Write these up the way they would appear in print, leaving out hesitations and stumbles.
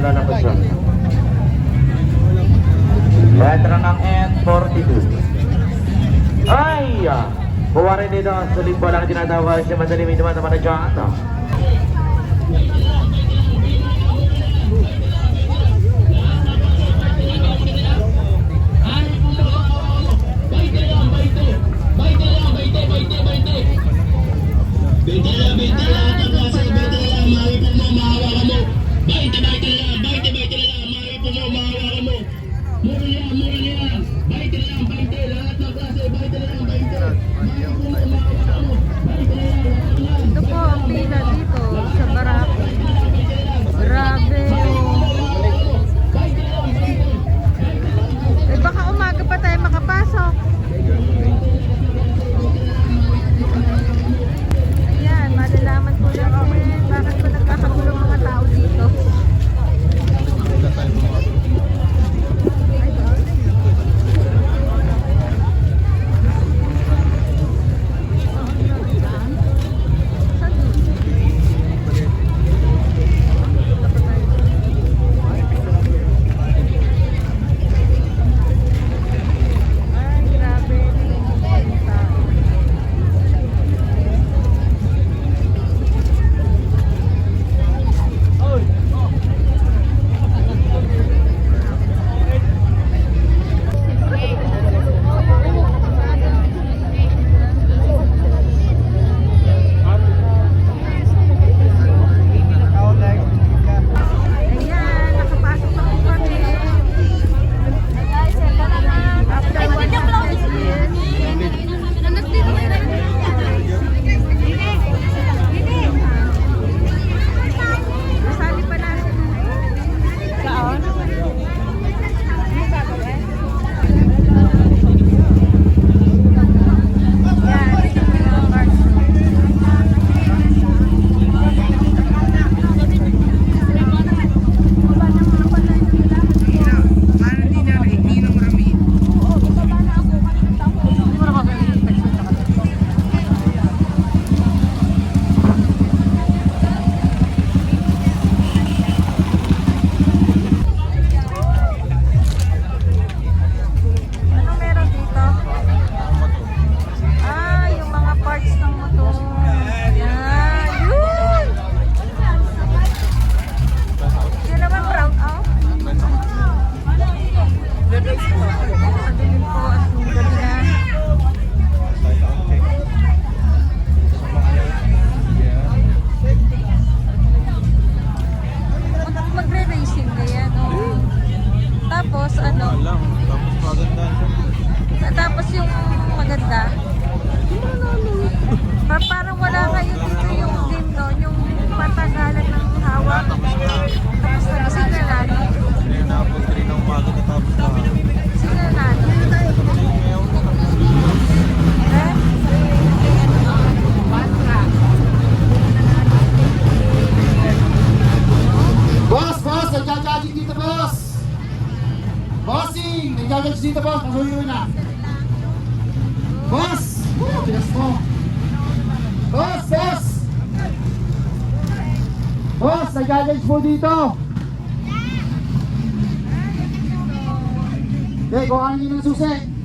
lalabas siya. Letra ng N42. Ay! Kuha rin dito. Sulit po lang tinatawag siya. Madali may naman na dyan. Ito po ang pila dito sa Baraki. Grabe yung... Eh baka umaga pa tayo makapasok. Ayan, malalaman po natin bakit pa nagkakagulo mga tao dito. Tapos yung maganda. Parang wala kayo dito yung game doon, yung patagalan ng hawak. Tapos nagising na lalo. Tapos 3 ng umaga na tapos na. Gising na lalo. Boss, nagkakagin dito, boss! Bossing! Nagkakagin dito, boss! Masuyo na! Boss! Tigas mo! Boss! Boss, nagkakagin po dito! Okay, kuhanin niyo ng susi!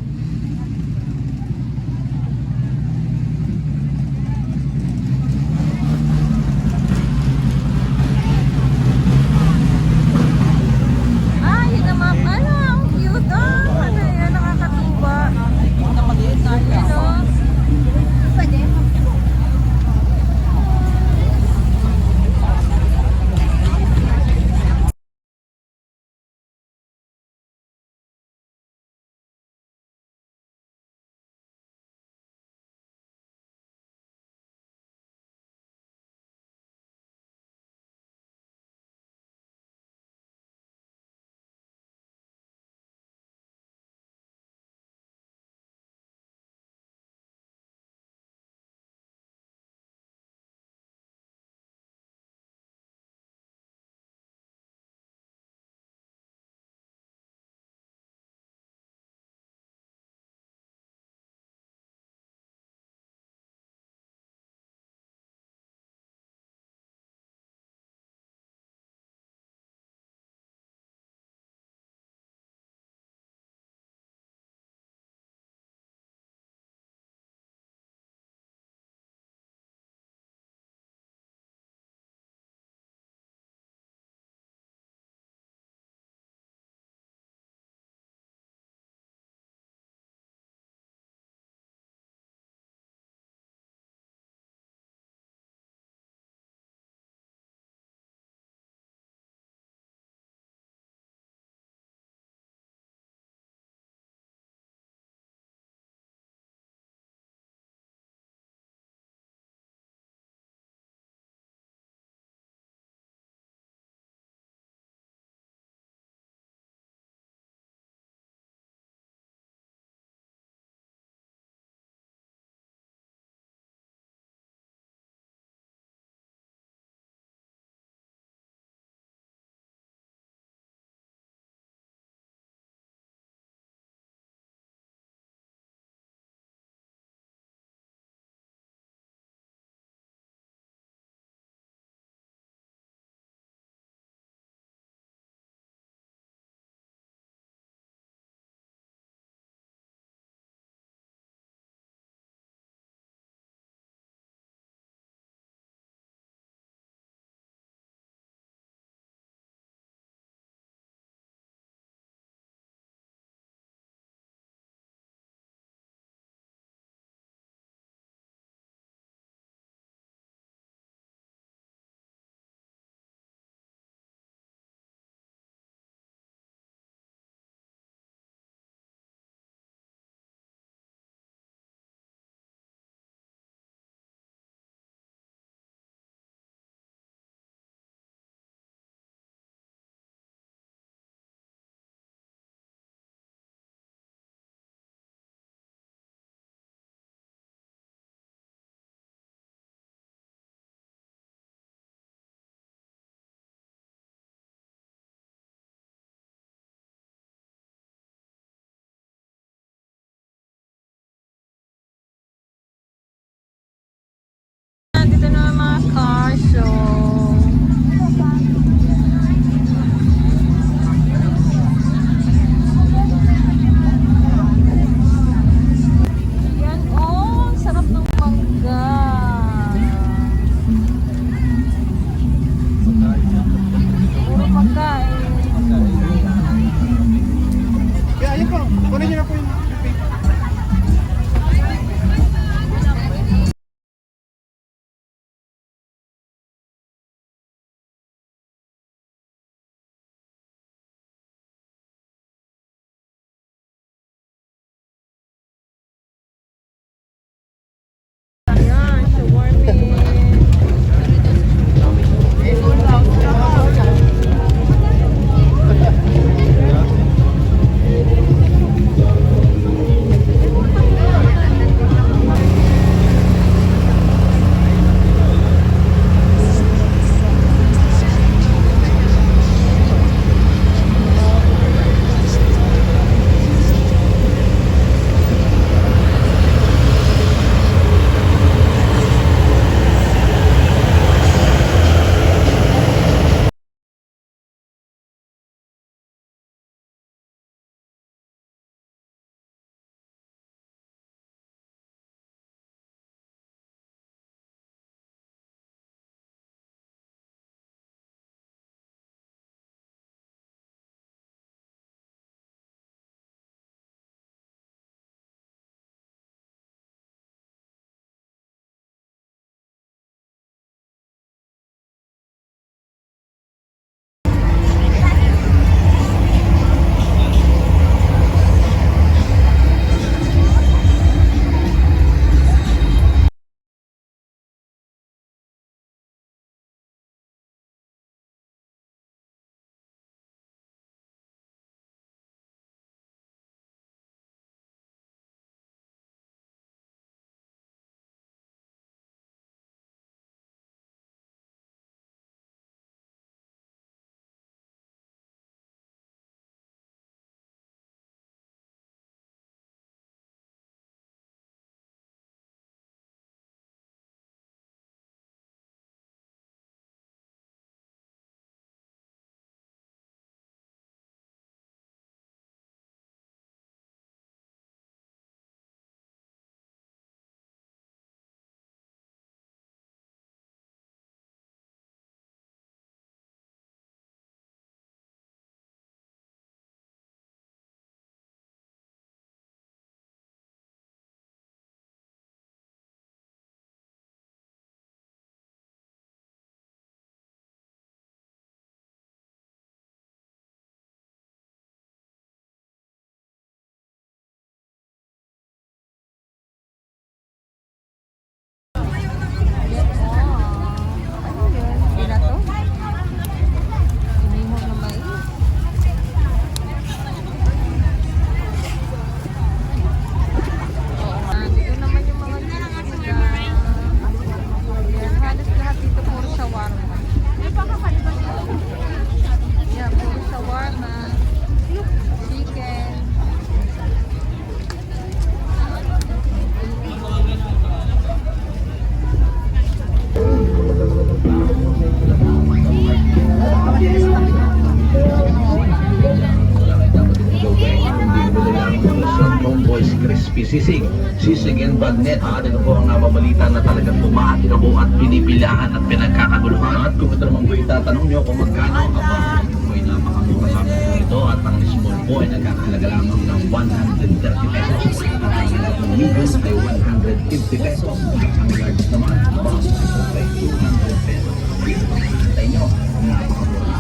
Sisig. Sisig and Bagnet. Ito po ang namabalita na talagang bumati na po at pinipilahan at pinagkakaguluhan. At kung ito naman po itatanong nyo kung magkano ang aba, ito po ay napakamura lamang po ito at ang small po ay nagkakahalaga lamang ng 130 pesos. At ang medium ay 150 pesos. Ang large naman, box ay 200 pesos. Hintay nyo, napakamura.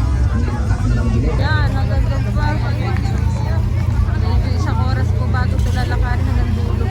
Ang lang din. Yan, nagandang pa. Medyo isang oras po bago ito lalakarin hanggang dulo.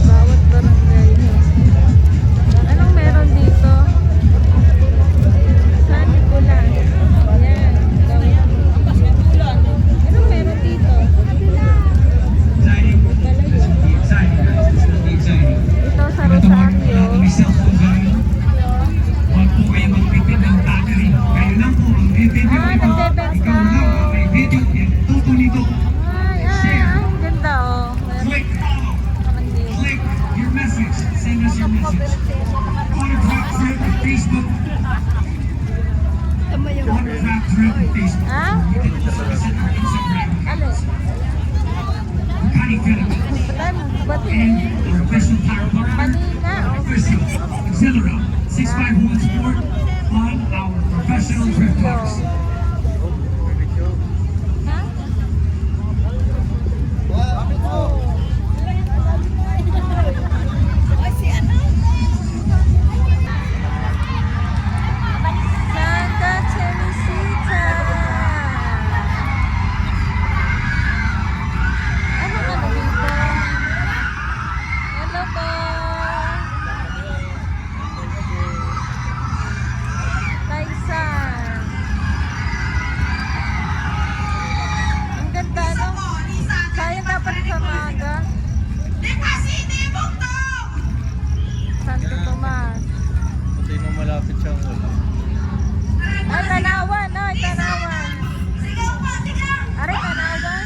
Bawat barangay. Anong meron dito? Saan ko lang? Yan. Anong meron dito? Ito sa Rosario. Nagbebenta. Ang ganda oh. Click follow. Click your message. Send us your message. Autograph trip on Facebook. Autograph trip on Facebook. Ha? You can also visit our Instagram Ano? Connie Phillips Ba't? and our official power partner, Kanina. official Exhilarate 651 Sport on our professional drift cars. Ha? Santa Teresita. Ano dito? Hello po. Taisan. Ang ganda, no? Sayang dapat sa maaga. Santo Tomas. Pati nung malapit siyang wala. Ay, Tanawan. Ay, Tanawan. Aray, Tanawan.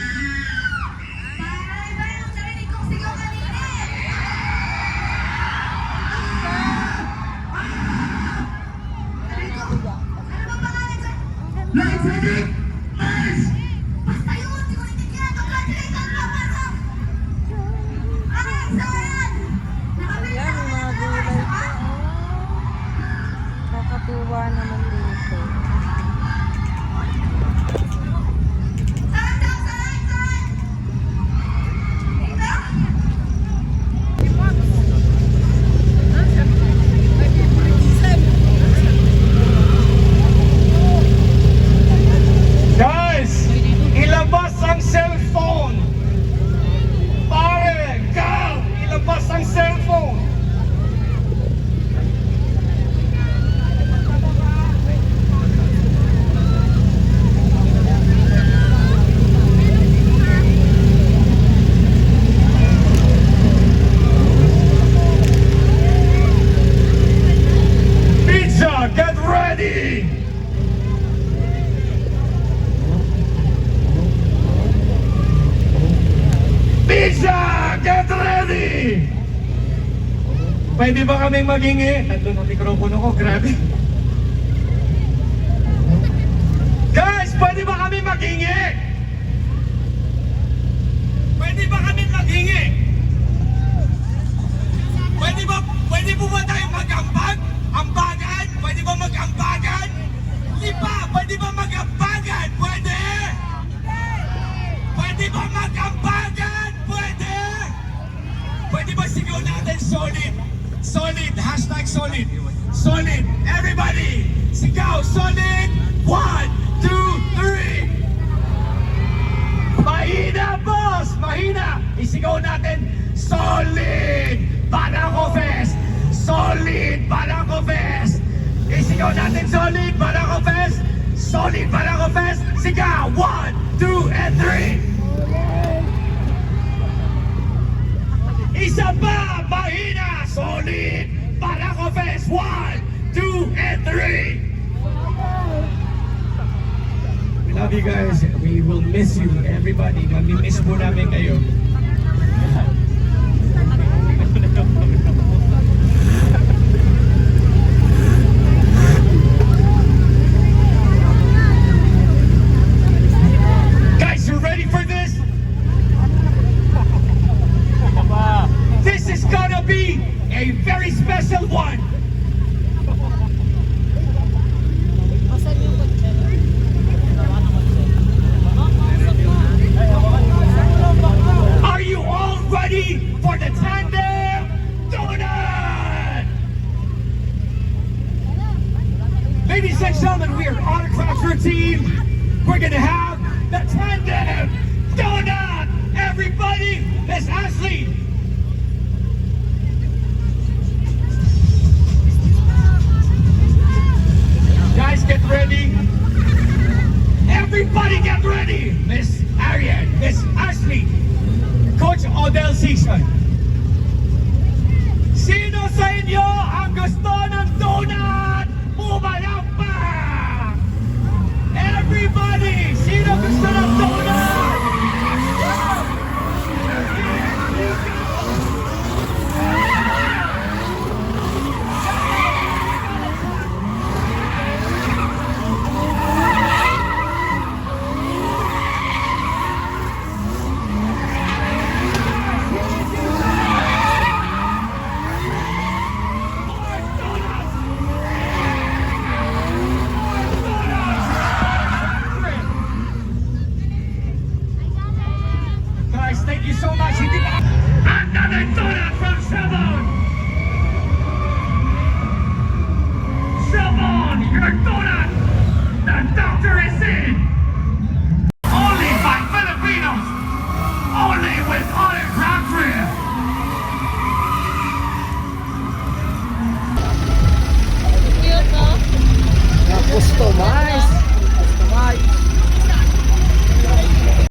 Ayan, may mga gulay pa. Kakatuwa naman dito. Guys, ilabas ang cellphone! Pare, Gal, ilabas ang cellphone! Pizza, get ready! Pizza, get ready! Pwede ba kaming maghingi? Tatlo ng mikropono ko, grabe. Guys, pwede ba kami maghingi? Pwede ba kami maghingi? Pwede po ba tayong mag-ambag? Ambagan? Pwede ba mag-ambagan? Lipa, pwede ba mag-ambagan? Pwede? Pwede ba mag-ambagan? Pwede? Pwede ba sigaw natin solid? Solid, hashtag solid. Solid, everybody! Sigaw, solid! 1, 2, 3! Mahina, boss! Mahina! Isigaw natin, solid! Barangco Fest! Solid Barangco Fest! Isigaw natin, solid Barangco Fest! Solid Barangco Fest! Sigaw! 1, 2, and 3! Isa pa! Mahina! Solid Barangco Fest! 1, 2, and 3! We love you guys. We will miss you, everybody. Mamimiss po namin kayo. Guys, you ready for this? This is gonna be a very special one. Are you all ready for the Tandem Donut? Ladies and gentlemen, we are Autocraft Routine. We're gonna have the Tandem Donut. Everybody, Miss Ashley. Guys, get ready. Everybody get ready. Miss Ariane, Miss Ashley, Coach Odell Season. Sino sa inyo ang gusto ng donut? Pumalakpak! Everybody, sino gusto ng donut? Guys, thank you so much. Another donut from Sebon. Sebon, your donut. The doctor is in. Only by Filipinos. Only with Autocraft Rib. Cute, no? Customize. Customize.